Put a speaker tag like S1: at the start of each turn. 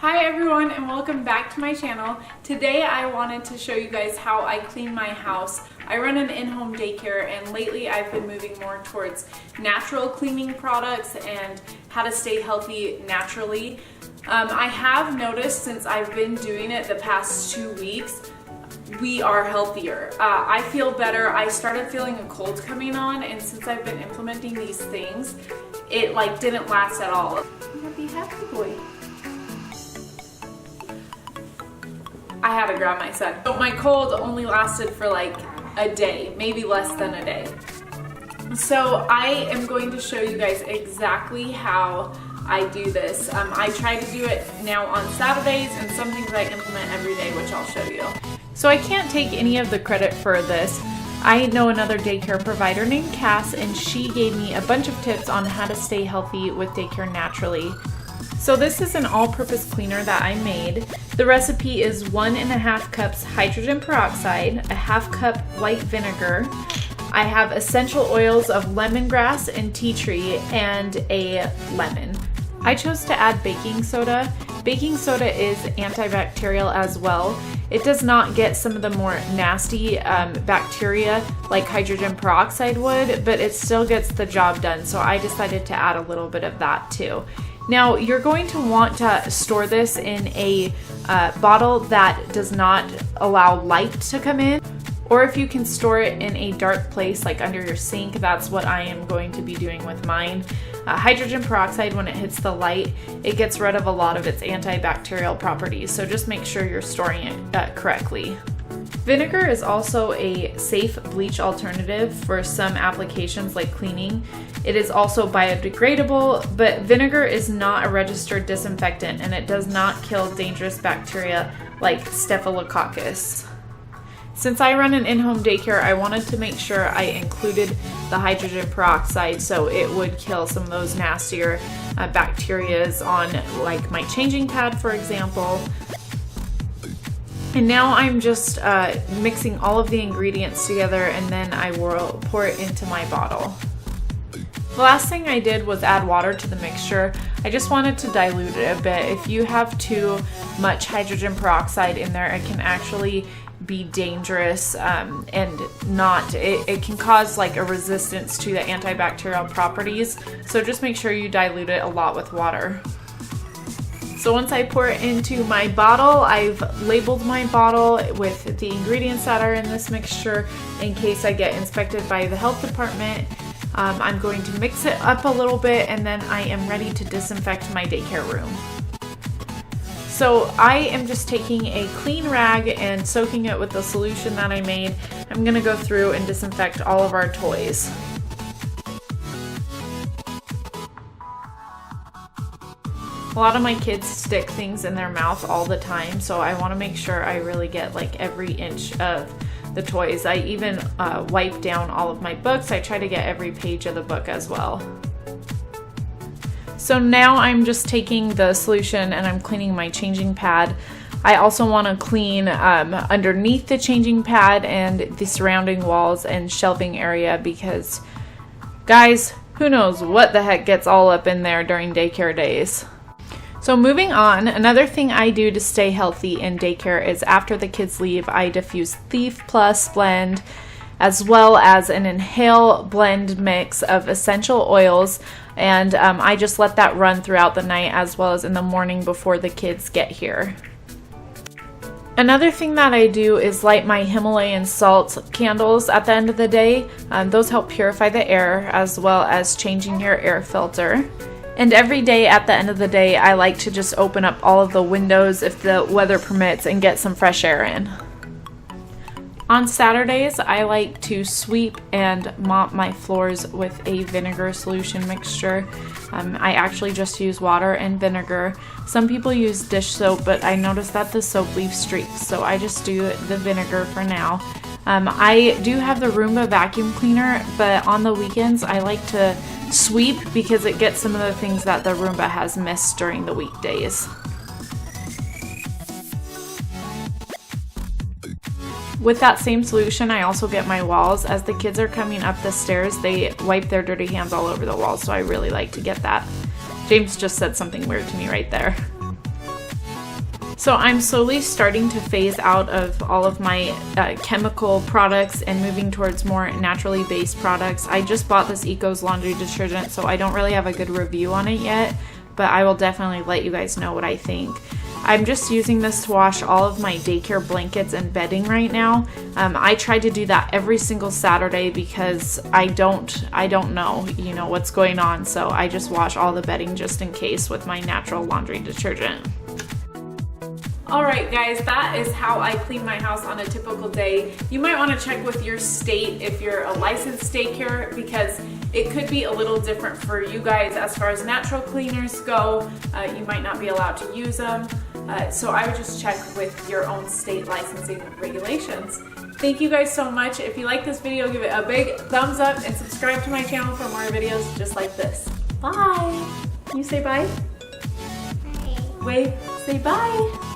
S1: Hi everyone and welcome back to my channel. Today I wanted to show you guys how I clean my house. I run an in-home daycare and lately I've been moving more towards natural cleaning products and how to stay healthy naturally. I have noticed since I've been doing it the past 2 weeks, we are healthier. I feel better. I started feeling a cold coming on, and since I've been implementing these things, it didn't last at all. Happy boy. I had to grab my son. But my cold only lasted for a day, maybe less than a day. So I am going to show you guys exactly how I do this. I try to do it now on Saturdays and some things I implement every day, which I'll show you. So I can't take any of the credit for this. I know another daycare provider named Cass, and she gave me a bunch of tips on how to stay healthy with daycare naturally. So this is an all-purpose cleaner that I made. The recipe is 1.5 cups hydrogen peroxide, a ½ cup white vinegar. I have essential oils of lemongrass and tea tree, and a lemon. I chose to add baking soda. Baking soda is antibacterial as well. It does not get some of the more nasty bacteria like hydrogen peroxide would, but it still gets the job done. So I decided to add a little bit of that too. Now you're going to want to store this in a bottle that does not allow light to come in, or if you can store it in a dark place like under your sink, that's what I am going to be doing with mine. Hydrogen peroxide, when it hits the light, it gets rid of a lot of its antibacterial properties, so just make sure you're storing it correctly. Vinegar is also a safe bleach alternative for some applications like cleaning. It is also biodegradable, but vinegar is not a registered disinfectant and it does not kill dangerous bacteria like Staphylococcus. Since I run an in-home daycare, I wanted to make sure I included the hydrogen peroxide so it would kill some of those nastier bacterias on my changing pad, for example. And now I'm just mixing all of the ingredients together, and then I will pour it into my bottle. The last thing I did was add water to the mixture. I just wanted to dilute it a bit. If you have too much hydrogen peroxide in there, it can actually be dangerous and it can cause a resistance to the antibacterial properties. So just make sure you dilute it a lot with water. So once I pour it into my bottle, I've labeled my bottle with the ingredients that are in this mixture in case I get inspected by the health department. I'm going to mix it up a little bit, and then I am ready to disinfect my daycare room. So I am just taking a clean rag and soaking it with the solution that I made. I'm going to go through and disinfect all of our toys. A lot of my kids stick things in their mouth all the time, so I want to make sure I really get every inch of the toys. I even wipe down all of my books. I try to get every page of the book as well. So now I'm just taking the solution and I'm cleaning my changing pad. I also want to clean underneath the changing pad and the surrounding walls and shelving area because, guys, who knows what the heck gets all up in there during daycare days. So moving on, another thing I do to stay healthy in daycare is after the kids leave, I diffuse Thief Plus blend as well as an inhale blend mix of essential oils, and I just let that run throughout the night as well as in the morning before the kids get here. Another thing that I do is light my Himalayan salt candles at the end of the day. Those help purify the air as well as changing your air filter. And every day at the end of the day, I like to just open up all of the windows if the weather permits and get some fresh air in. On Saturdays, I like to sweep and mop my floors with a vinegar solution mixture. I actually just use water and vinegar. Some people use dish soap, but I noticed that the soap leaves streaks, so I just do the vinegar for now. I do have the Roomba vacuum cleaner, but on the weekends I like to sweep because it gets some of the things that the Roomba has missed during the weekdays. With that same solution, I also get my walls. As the kids are coming up the stairs, they wipe their dirty hands all over the walls, so I really like to get that. James just said something weird to me right there. So I'm slowly starting to phase out of all of my chemical products and moving towards more naturally based products. I just bought this Eco's laundry detergent, so I don't really have a good review on it yet, but I will definitely let you guys know what I think. I'm just using this to wash all of my daycare blankets and bedding right now. I try to do that every single Saturday because I don't know, what's going on, so I just wash all the bedding just in case with my natural laundry detergent. Alright guys, that is how I clean my house on a typical day. You might want to check with your state if you're a licensed daycare, because it could be a little different for you guys as far as natural cleaners go. You might not be allowed to use them. So I would just check with your own state licensing regulations. Thank you guys so much. If you like this video, give it a big thumbs up and subscribe to my channel for more videos just like this. Bye! Can you say bye?
S2: Bye.
S1: Wave, say bye!